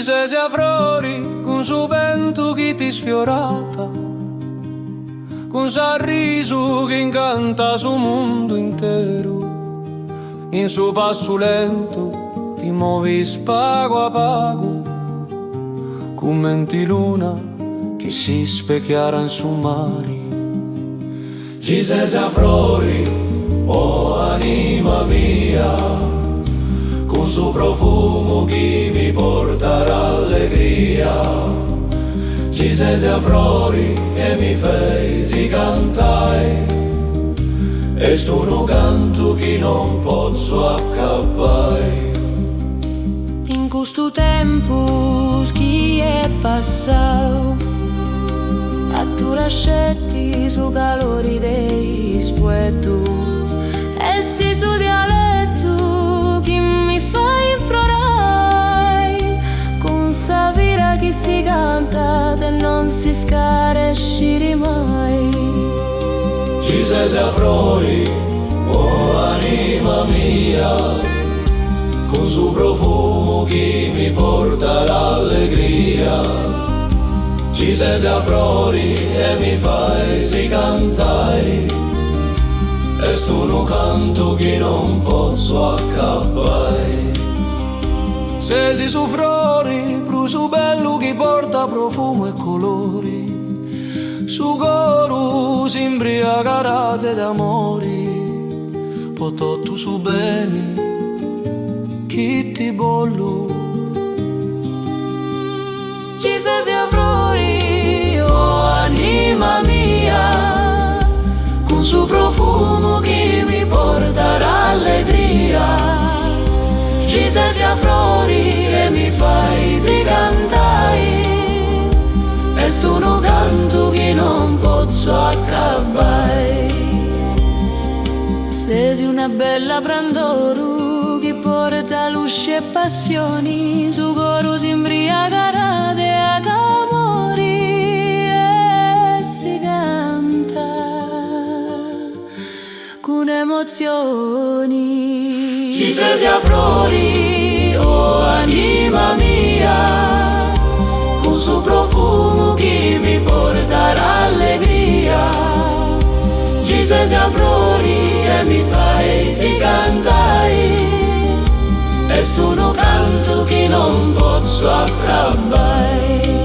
se sia fuori con suo vento che ti sfiorata, con sorriso che incanta su mondo intero, in suo passo lento ti muovi spago a pago, con menti luna che si specchiara in su mari. Ci sei fuori, oh anima mia, con suo profumo che mi porta l'allegria. Ci sei fuori e mi fai cantare, e sto un canto che non posso accabbare. In questo tempo che è passato, a tu lascetti su calori dei spuetos, e sti su dialetto che mi fa inflorare, con sa vira che si canta e non si scaresci mai. Ci sei fuori, oh anima mia, con suo profumo che mi porta l'allegria. Ci sei fuori e mi fai cantare, e sto un canto che non posso accabbare. Se si su fuori, bruso bello che porta profumo e colori, su coro si imbriacarate d'amori, potò tu su bene, chi ti bollo. Ci sei fuori, oh anima mia, con suo profumo che mi porta l'allegria. Ci sei fuori e mi fai cantare, e sto un canto che non posso accabbare. Sei una bella brandoro che porta luce e passioni, su coro si imbriacarate a camori, e si canta con emozioni. Ci sei fuori, oh anima mia, con suo profumo che mi porta l'allegria. Ci sei fuori e mi fai cantare, e sto un canto che non posso accabbare.